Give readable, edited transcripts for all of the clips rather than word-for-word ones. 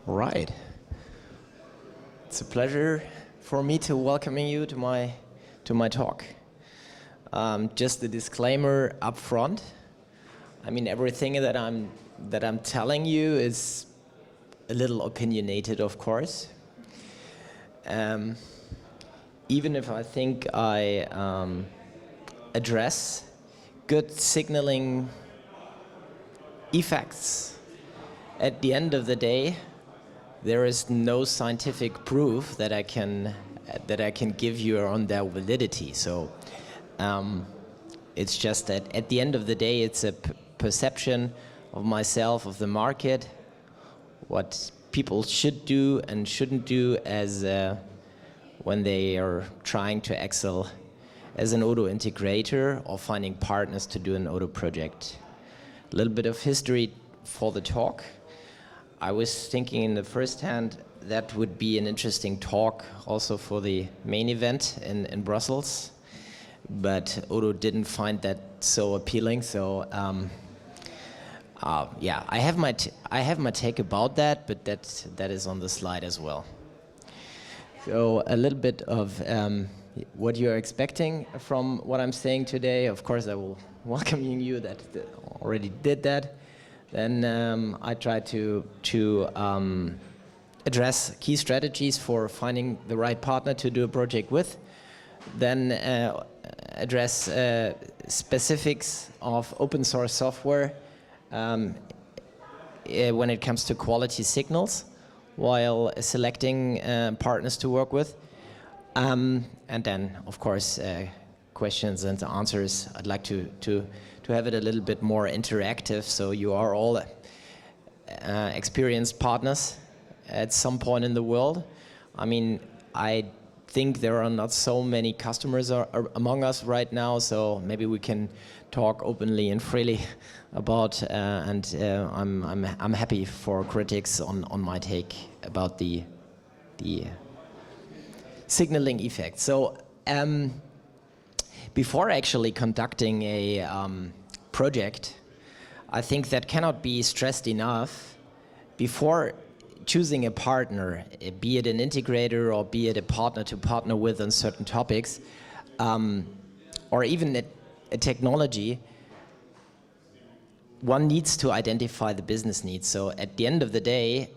All right. It's a pleasure for me to welcoming you to my talk. Just a disclaimer up front. I mean, everything that I'm telling you is a little opinionated, of course. Even if I think I address good signaling effects, at the end of the day, there is no scientific proof that I can give you on their validity. So it's just that at the end of the day, it's a perception of myself, of the market, what people should do and shouldn't do as when they are trying to excel as an Odoo integrator or finding partners to do an Odoo project. A little bit of history for the talk. I was thinking in the first hand that would be an interesting talk also for the main event in Brussels, but Odoo didn't find that so appealing. So yeah, I have my take about that, but that is on the slide as well. So a little bit of what you're expecting from what I'm saying today. Of course, I will welcome you that already did that. Then I try to address key strategies for finding the right partner to do a project with. Then address specifics of open source software when it comes to quality signals while selecting partners to work with. And then, of course, questions and answers. I'd like to have it a little bit more interactive, so you are all experienced partners at some point in the world. I mean, I think there are not so many customers are among us right now, so maybe we can talk openly and freely about. I'm happy for critics on my take about the signaling effect. So. Before actually conducting a project, I think that cannot be stressed enough. Before choosing a partner, be it an integrator or be it a partner to partner with on certain topics, or even a technology, one needs to identify the business needs. So at the end of the day,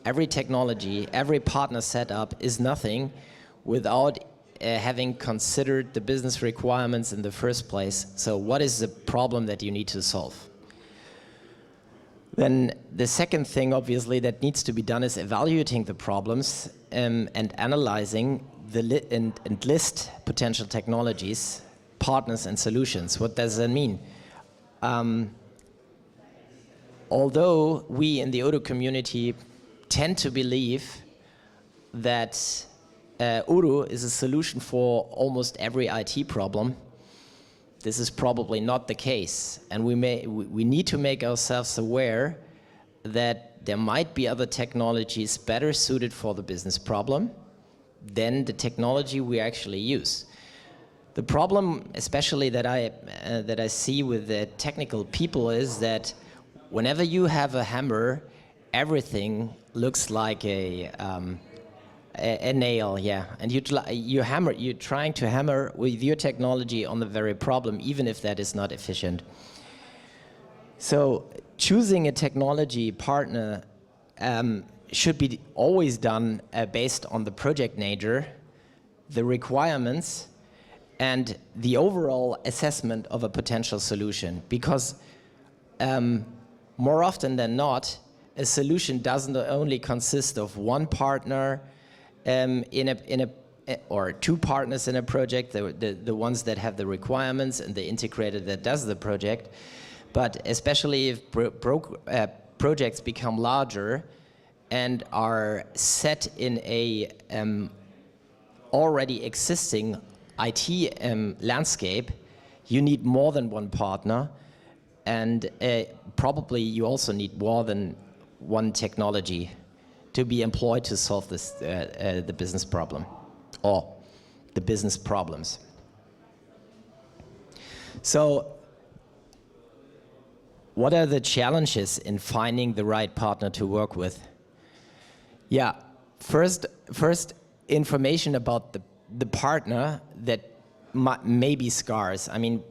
every technology, every partner setup is nothing without having considered the business requirements in the first place. So what is the problem that you need to solve? Then the second thing, obviously, that needs to be done is evaluating the problems and analyzing and list potential technologies, partners, and solutions. What does that mean? Although we in the Odoo community tend to believe that Odoo is a solution for almost every IT problem, this is probably not the case, and we need to make ourselves aware that there might be other technologies better suited for the business problem than the technology we actually use. The problem, especially that I see with the technical people, is that whenever you have a hammer, everything looks like a nail, yeah, and you're trying to hammer with your technology on the very problem, even if that is not efficient. So choosing a technology partner should be always done based on the project nature, the requirements, and the overall assessment of a potential solution. Because more often than not, a solution doesn't only consist of one partner or two partners in a project, the ones that have the requirements and the integrator that does the project. But especially if projects become larger and are set in a already existing IT landscape, you need more than one partner, and probably you also need more than one technology to be employed to solve this, the business problem, or the business problems. So what are the challenges in finding the right partner to work with? Yeah, first information about the partner that may be scarce. I mean,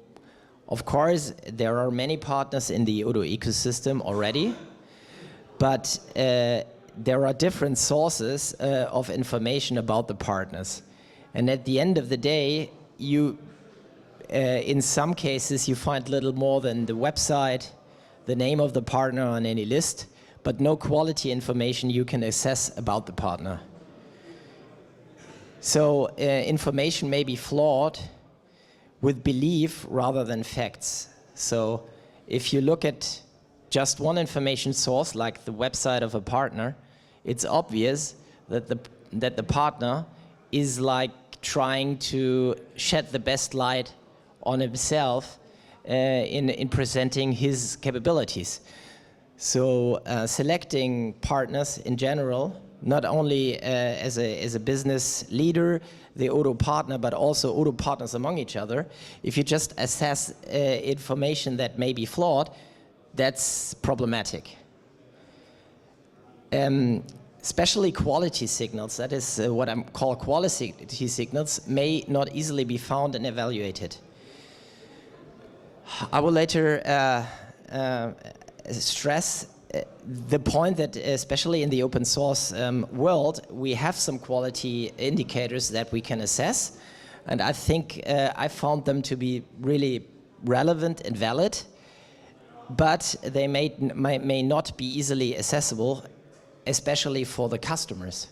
of course, there are many partners in the Odoo ecosystem already, but there are different sources of information about the partners. And at the end of the day, in some cases, you find little more than the website, the name of the partner on any list, but no quality information you can assess about the partner. So information may be flawed with belief rather than facts. So if you look at just one information source, like the website of a partner, it's obvious that the partner is like trying to shed the best light on himself in presenting his capabilities. So selecting partners in general, not only as a business leader, the Odoo partner, but also Odoo partners among each other, if you just assess information that may be flawed, that's problematic. Especially quality signals, that is what I call quality signals, may not easily be found and evaluated. I will later stress the point that especially in the open source world, we have some quality indicators that we can assess. And I think I found them to be really relevant and valid, but they may not be easily accessible, especially for the customers.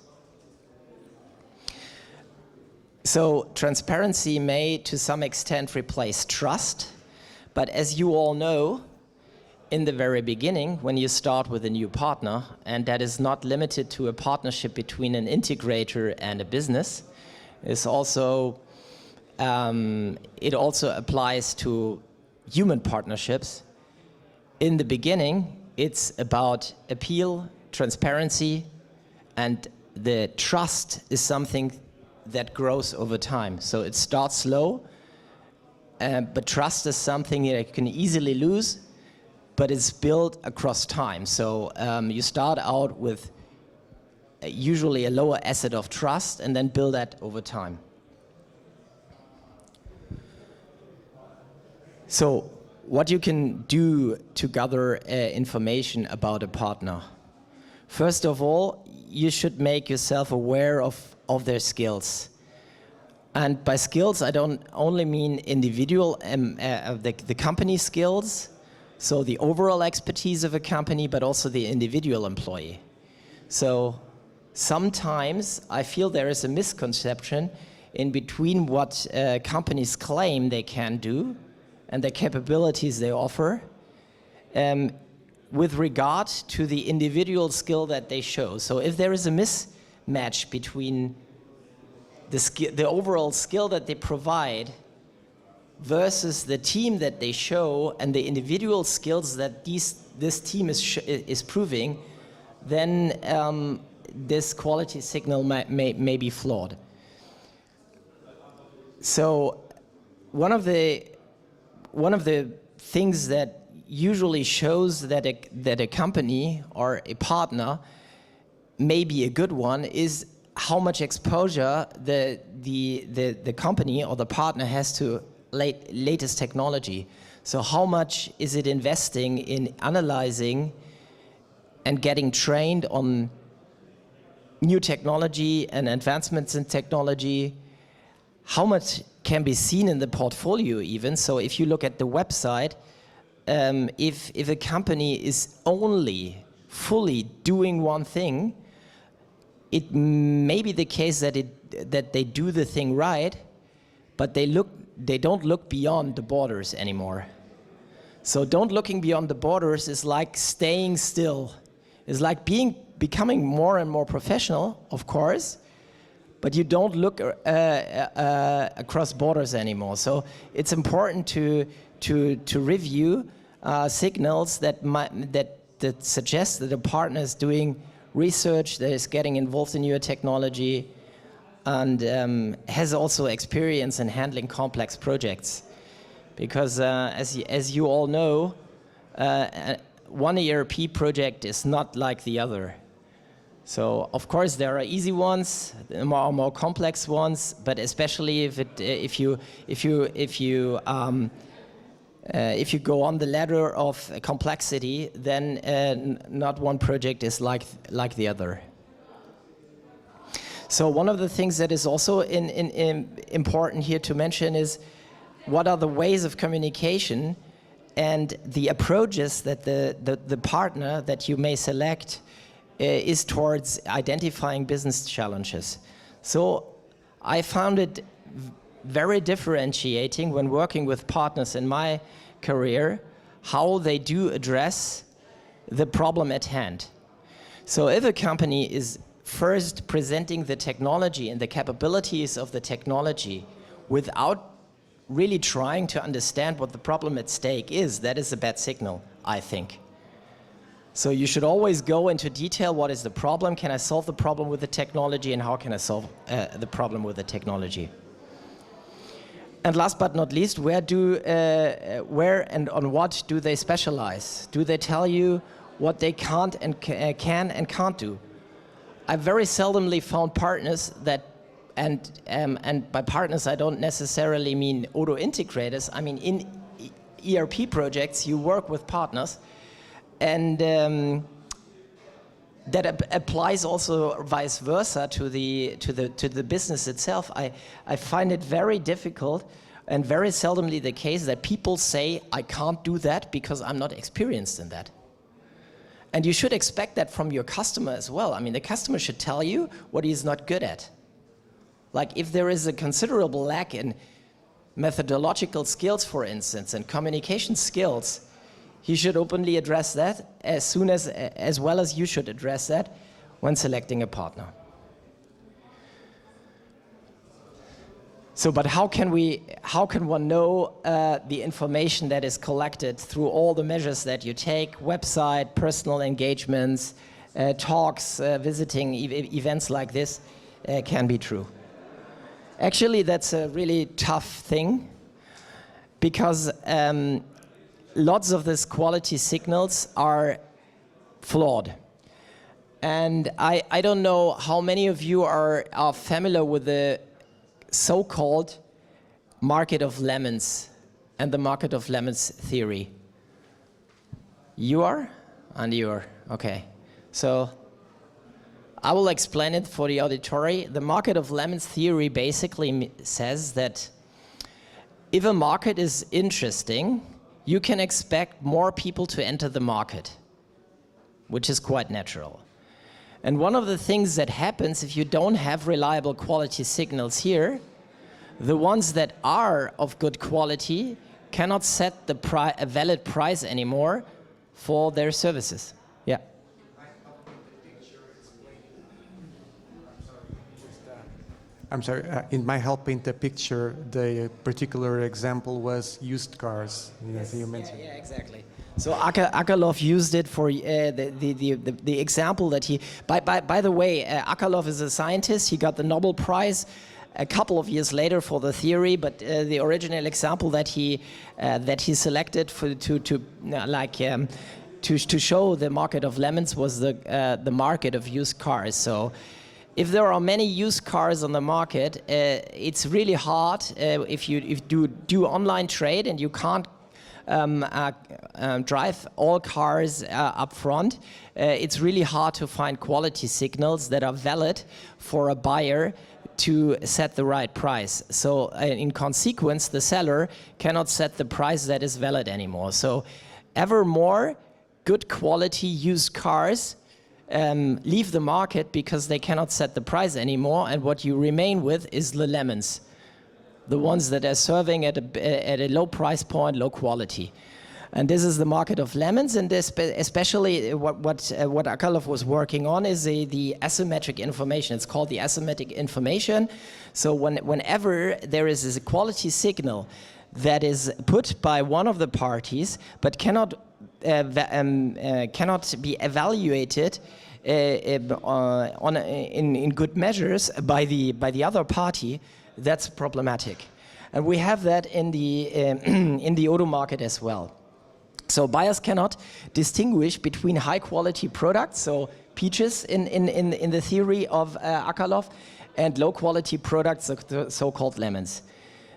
So transparency may to some extent replace trust, but as you all know, in the very beginning, when you start with a new partner, and that is not limited to a partnership between an integrator and a business, it also applies to human partnerships. In the beginning, it's about appeal, transparency, and the trust is something that grows over time. So it starts slow, but trust is something that you can easily lose, but it's built across time. So you start out with usually a lower asset of trust and then build that over time. So what you can do to gather information about a partner. First of all, you should make yourself aware of their skills. And by skills, I don't only mean individual, the company skills, so the overall expertise of a company, but also the individual employee. So sometimes I feel there is a misconception in between what companies claim they can do and the capabilities they offer with regard to the individual skill that they show. So if there is a mismatch between the overall skill that they provide versus the team that they show and the individual skills that this team is proving, then this quality signal may be flawed. So one of the things that usually shows that a company or a partner may be a good one is how much exposure the company or the partner has to latest technology. So how much is it investing in analyzing and getting trained on new technology and advancements in technology? How much can be seen in the portfolio even? So if you look at the website, if a company is only fully doing one thing, it may be the case that they do the thing right, but they don't look beyond the borders anymore. So looking beyond the borders is like staying still. It's like becoming more and more professional, of course, but you don't look across borders anymore. So it's important to review signals that suggest that a partner is doing research, that is getting involved in newer technology, and has also experience in handling complex projects. Because as you all know, one ERP project is not like the other. So of course there are easy ones, more complex ones, but especially if you go on the ladder of complexity, then not one project is like the other. So one of the things that is also important here to mention is what are the ways of communication and the approaches that the partner that you may select is towards identifying business challenges. So I found it very differentiating when working with partners in my career, how they do address the problem at hand. So if a company is first presenting the technology and the capabilities of the technology without really trying to understand what the problem at stake is, that is a bad signal, I think. So you should always go into detail. What is the problem? Can I solve the problem with the technology? And how can I solve the problem with the technology? And last but not least, where and on what do they specialize? Do they tell you what they can't and can and can't do? I very seldomly found partners that, and by partners I don't necessarily mean Odoo Integrators. I mean in ERP projects you work with partners, and that applies also vice versa to the business itself. I find it very difficult and very seldomly the case that people say I can't do that because I'm not experienced in that. And you should expect that from your customer as well. I mean, the customer should tell you what he's not good at. Like if there is a considerable lack in methodological skills, for instance, and communication skills, he should openly address that as well as you should address that when selecting a partner. So, but how can one know the information that is collected through all the measures that you take, website, personal engagements, talks, visiting events like this can be true? Actually, that's a really tough thing because lots of these quality signals are flawed. And I don't know how many of you are familiar with the so-called market of lemons and the market of lemons theory. You are? And you are. Okay. So I will explain it for the auditory. The market of lemons theory basically says that if a market is interesting, you can expect more people to enter the market, which is quite natural. And one of the things that happens if you don't have reliable quality signals here, the ones that are of good quality cannot set a valid price anymore for their services. Yeah. I'm sorry, in my help paint the picture, the particular example was used cars, as you mentioned. Yeah, exactly. So Akerlof used it for the example that he, by the way, Akerlof is a scientist. He got the Nobel Prize a couple of years later for the theory, but the original example that he selected to show the market of lemons was the market of used cars. So if there are many used cars on the market, it's really hard if you do online trade and you can't drive all cars up front. It's really hard to find quality signals that are valid for a buyer to set the right price. So in consequence, the seller cannot set the price that is valid anymore. So ever more good quality used cars leave the market because they cannot set the price anymore, and what you remain with is the lemons, the ones that are serving at a low price point, low quality. And this is the market of lemons, and especially what Akerlof was working on is the asymmetric information. It's called the asymmetric information. So whenever there is a quality signal that is put by one of the parties but cannot be evaluated in good measures by the other party, that's problematic. And we have that in the Odoo market as well. So buyers cannot distinguish between high-quality products, so peaches in the theory of Akerlof, and low-quality products, the so-called lemons.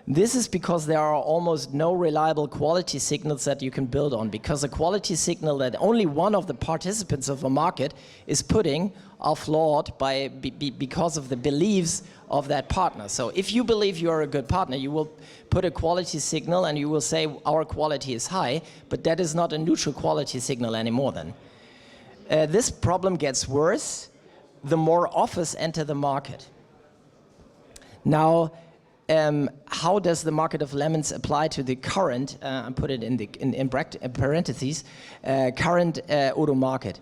This is because there are almost no reliable quality signals that you can build on, because a quality signal that only one of the participants of a market is putting are flawed because of the beliefs of that partner. So if you believe you are a good partner, you will put a quality signal and you will say our quality is high, but that is not a neutral quality signal anymore then. This problem gets worse the more offers enter the market. Now, how does the market of lemons apply to the current, I put it in parentheses, current Odoo market?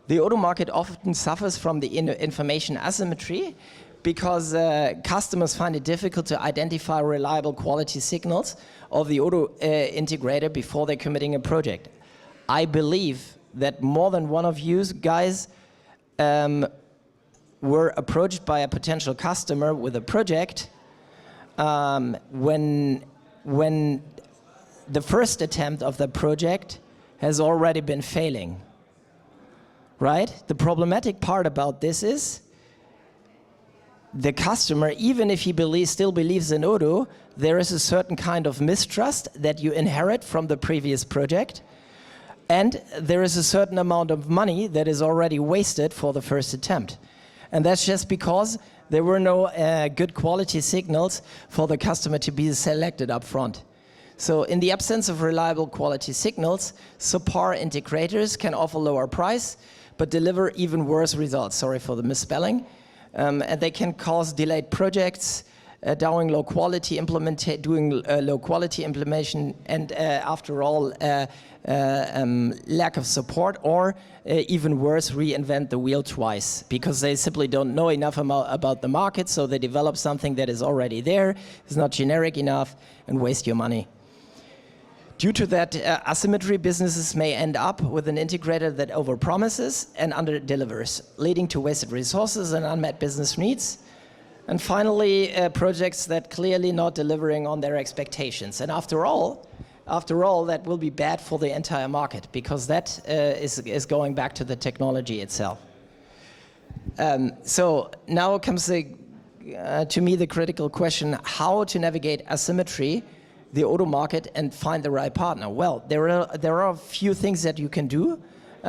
The Odoo market often suffers from the information asymmetry because customers find it difficult to identify reliable quality signals of the Odoo integrator before they're committing a project. I believe that more than one of you guys were approached by a potential customer with a project when the first attempt of the project has already been failing, right? The problematic part about this is the customer, even if he still believes in Odoo, there is a certain kind of mistrust that you inherit from the previous project, and there is a certain amount of money that is already wasted for the first attempt. And that's just because there were no good quality signals for the customer to be selected up front. So in the absence of reliable quality signals, subpar integrators can offer lower price, but deliver even worse results. Sorry for the misspelling. And they can cause delayed projects, doing low quality implementation, and after all, lack of support, or even worse, reinvent the wheel twice, because they simply don't know enough about the market, so they develop something that is already there, is not generic enough, and waste your money. Due to that asymmetry, businesses may end up with an integrator that overpromises and under-delivers, leading to wasted resources and unmet business needs. And finally, projects that clearly not delivering on their expectations. And after all, that will be bad for the entire market, because that is going back to the technology itself. So now comes to me the critical question: how to navigate asymmetry, the Odoo market, and find the right partner? Well, there are a few things that you can do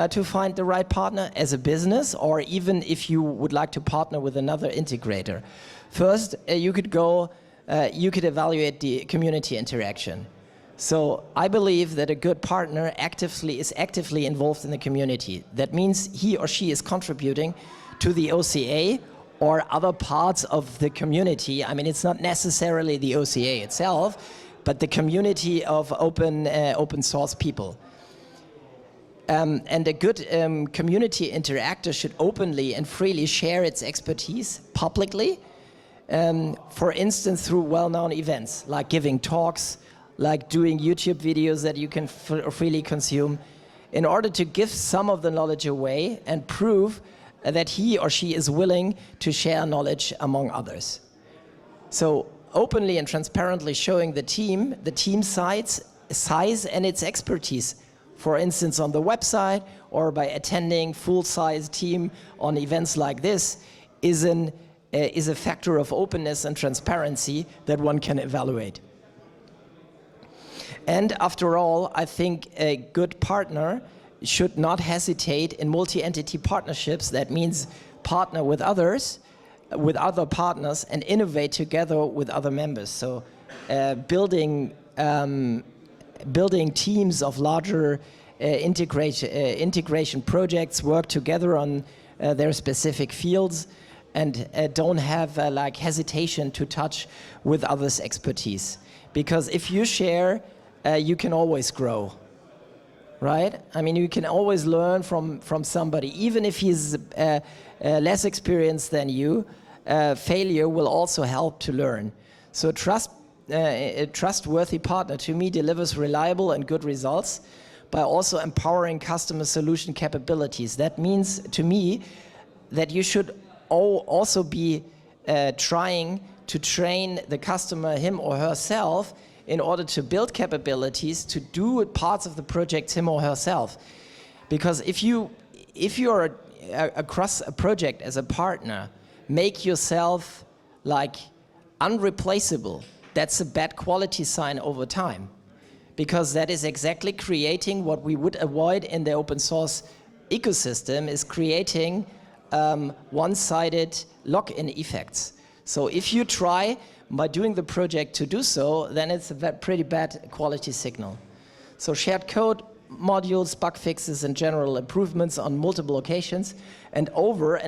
to find the right partner as a business, or even if you would like to partner with another integrator. First, you could evaluate the community interaction. So I believe that a good partner is actively involved in the community. That means he or she is contributing to the OCA or other parts of the community. I mean, it's not necessarily the OCA itself, but the community of open source people. And a good community interactor should openly and freely share its expertise publicly, for instance, through well-known events, like giving talks, like doing YouTube videos that you can freely consume, in order to give some of the knowledge away and prove that he or she is willing to share knowledge among others. So openly and transparently showing the team size and its expertise, for instance on the website or by attending full-size team on events like this, is a factor of openness and transparency that one can evaluate. And after all, I think a good partner should not hesitate in multi-entity partnerships. That means partner with others, with other partners, and innovate together with other members. So building teams of larger integration projects, work together on their specific fields, and don't have like hesitation to touch with others' expertise. Because if you share, you can always grow, right? I mean, you can always learn from somebody, even if he's less experienced than you. Failure will also help to learn. So a trustworthy partner, to me, delivers reliable and good results by also empowering customer solution capabilities. That means, to me, that you should also be trying to train the customer, him or herself, in order to build capabilities to do parts of the project him or herself. Because if you're across a project as a partner, make yourself like unreplaceable, that's a bad quality sign over time. Because that is exactly creating what we would avoid in the open source ecosystem, is creating one-sided lock-in effects. So if you try by doing the project to do so, then it's a pretty bad quality signal. So shared code, modules, bug fixes, and general improvements on multiple occasions, and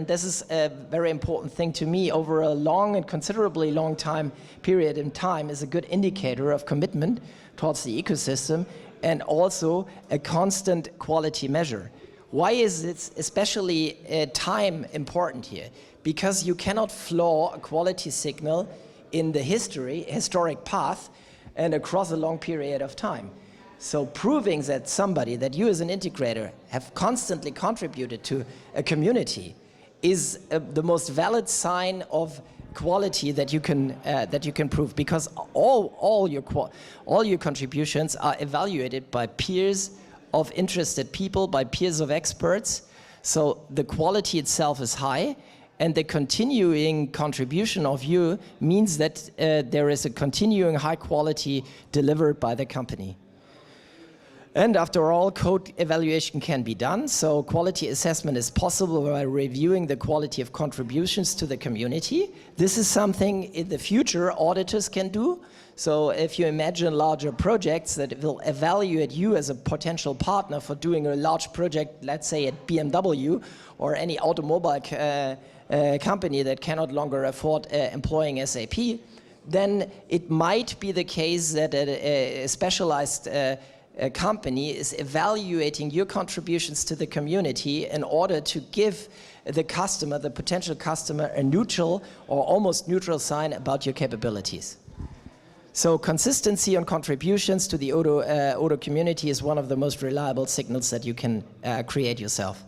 this is a very important thing to me, over a long and considerably long time period in time is a good indicator of commitment towards the ecosystem, and also a constant quality measure. Why is it especially time important here? Because you cannot flaw a quality signal in the historic path and across a long period of time. So proving that that you as an integrator have constantly contributed to a community is the most valid sign of quality that you can prove, because all your contributions are evaluated by peers of interested people, by peers of experts. So the quality itself is high, and the continuing contribution of you means that there is a continuing high quality delivered by the company. And after all, code evaluation can be done, so quality assessment is possible by reviewing the quality of contributions to the community. This is something in the future auditors can do. So if you imagine larger projects that will evaluate you as a potential partner for doing a large project, let's say at BMW or any automobile company that cannot longer afford employing SAP, then it might be the case that a specialized a company is evaluating your contributions to the community in order to give the customer, the potential customer, a neutral or almost neutral sign about your capabilities. So consistency on contributions to the Odoo community is one of the most reliable signals that you can create yourself.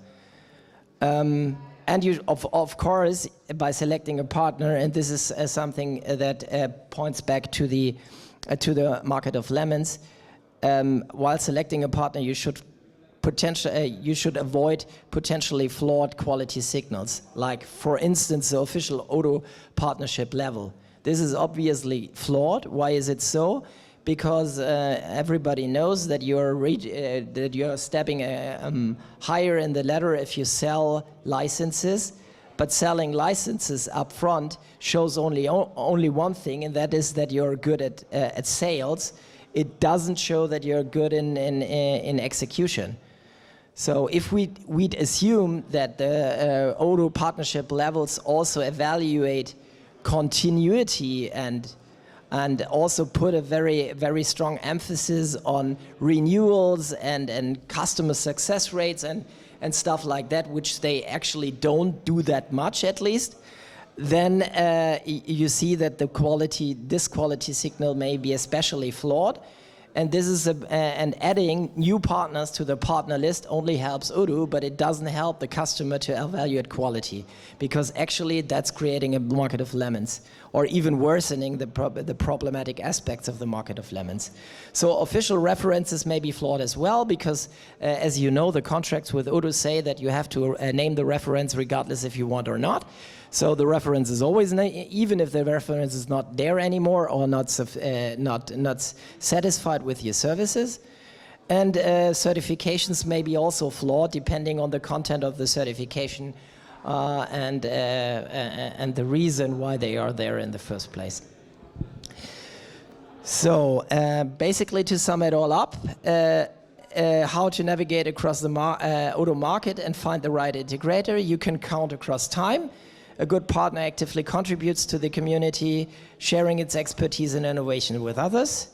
And you, of course, by selecting a partner, and this is something that points back to the market of lemons. While selecting a partner, you should avoid potentially flawed quality signals, like, for instance, the official Odoo partnership level. This is obviously flawed. Why is it so? Because everybody knows that you're stepping higher in the ladder if you sell licenses. But selling licenses up front shows only one thing, and that is that you're good at sales. It doesn't show that you're good in execution. So if we'd assume that the Odoo partnership levels also evaluate continuity and also put a very, very strong emphasis on renewals and customer success rates and stuff like that, which they actually don't do that much, at least, then you see that this quality signal may be especially flawed. And this is and adding new partners to the partner list only helps Odoo, but it doesn't help the customer to evaluate quality, because actually that's creating a market of lemons, or even worsening the problematic aspects of the market of lemons. So official references may be flawed as well, because as you know, the contracts with Odoo say that you have to name the reference regardless if you want or not. So the reference is always, even if the reference is not there anymore or not satisfied with your services. And certifications may be also flawed depending on the content of the certification and the reason why they are there in the first place. So basically, to sum it all up, how to navigate across the Odoo market and find the right integrator. You can count across time. A good partner actively contributes to the community, sharing its expertise and innovation with others.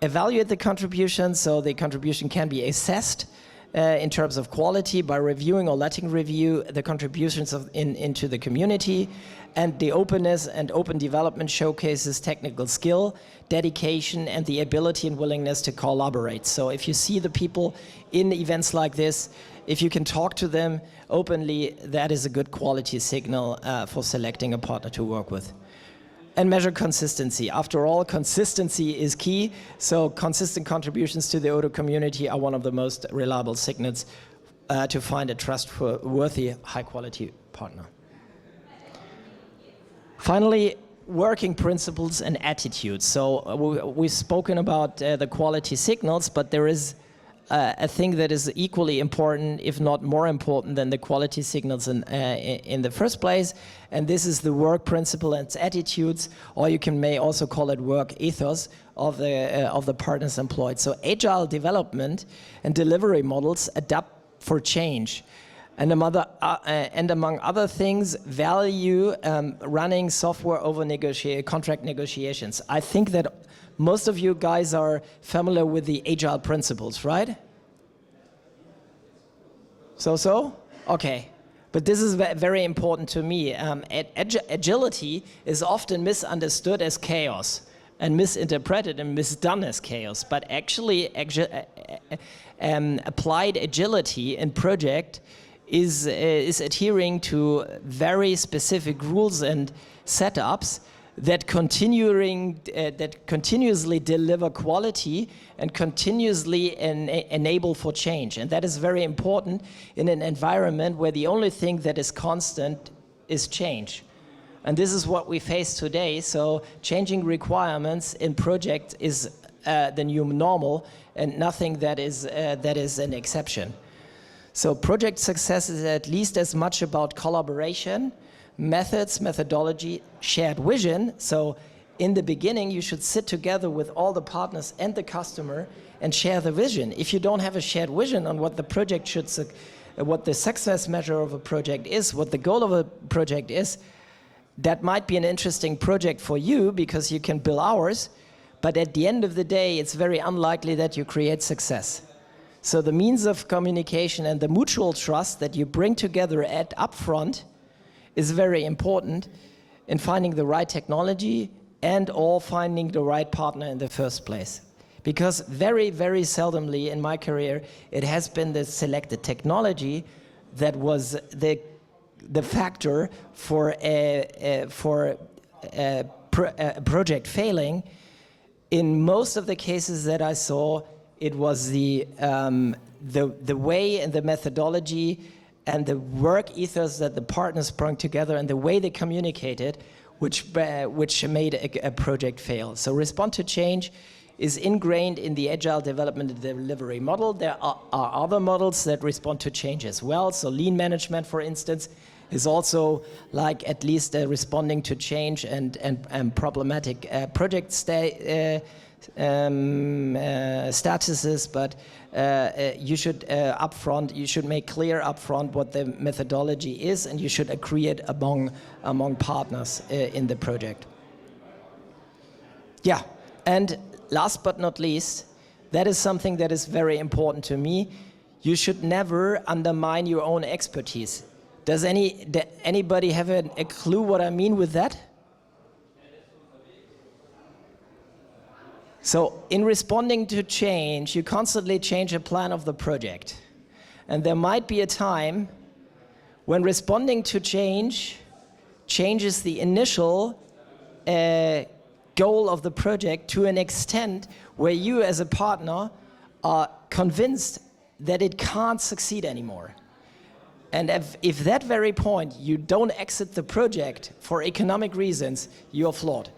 Evaluate the contribution, so the contribution can be assessed in terms of quality by reviewing or letting review the contributions into the community. And the openness and open development showcases technical skill, dedication, and the ability and willingness to collaborate. So if you see the people in events like this, if you can talk to them openly, that is a good quality signal for selecting a partner to work with. And measure consistency. After all, consistency is key. So consistent contributions to the Odoo community are one of the most reliable signals to find a trustworthy, high-quality partner. Finally, working principles and attitudes. So we've spoken about the quality signals, but there is a thing that is equally important, if not more important, than the quality signals in the first place, and this is the work principle and its attitudes, or you may also call it work ethos of the partners employed. So agile development and delivery models adapt for change, and among other things, value running software over contract negotiations. I think that most of you guys are familiar with the agile principles, right? So? Okay. But this is very important to me. Agility is often misunderstood as chaos and misinterpreted and misdone as chaos. But actually, applied agility in project is adhering to very specific rules and setups that continuously deliver quality and continuously enable for change. And that is very important in an environment where the only thing that is constant is change. And this is what we face today. So changing requirements in project is the new normal and nothing that is an exception. So project success is at least as much about collaboration, methods, methodology, shared vision. So in the beginning, you should sit together with all the partners and the customer and share the vision. If you don't have a shared vision on what the project should, what the success measure of a project is, what the goal of a project is, that might be an interesting project for you because you can bill hours, but at the end of the day, it's very unlikely that you create success. So the means of communication and the mutual trust that you bring together at upfront is very important in finding the right technology and or finding the right partner in the first place. Because very, very seldomly in my career, it has been the selected technology that was the factor for a project failing. In most of the cases that I saw, it was the way and the methodology and the work ethos that the partners brought together and the way they communicated, which made a project fail. So respond to change is ingrained in the agile development and delivery model. There are other models that respond to change as well. So lean management, for instance, is also like at least responding to change and problematic project statuses, but you should you should make clear upfront what the methodology is, and you should agree it among partners in the project. Yeah, and last but not least, that is something that is very important to me. You should never undermine your own expertise. Does anybody have a clue what I mean with that? So in responding to change, you constantly change a plan of the project. And there might be a time when responding to change changes the initial goal of the project to an extent where you as a partner are convinced that it can't succeed anymore. And if that very point you don't exit the project for economic reasons, you're flawed.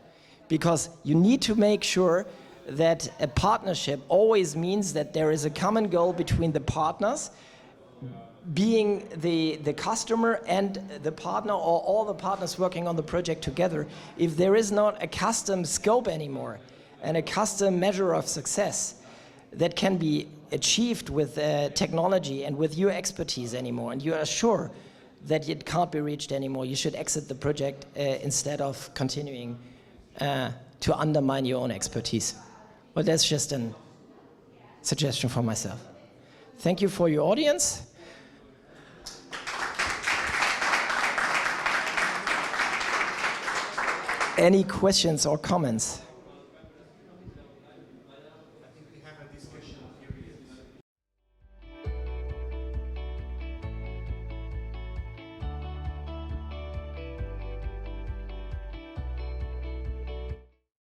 Because you need to make sure that a partnership always means that there is a common goal between the partners, being the customer and the partner, or all the partners working on the project together. If there is not a custom scope anymore and a custom measure of success that can be achieved with technology and with your expertise anymore, and you are sure that it can't be reached anymore, you should exit the project instead of continuing to undermine your own expertise. Well, that's just a suggestion for myself. Thank you for your audience. Any questions or comments?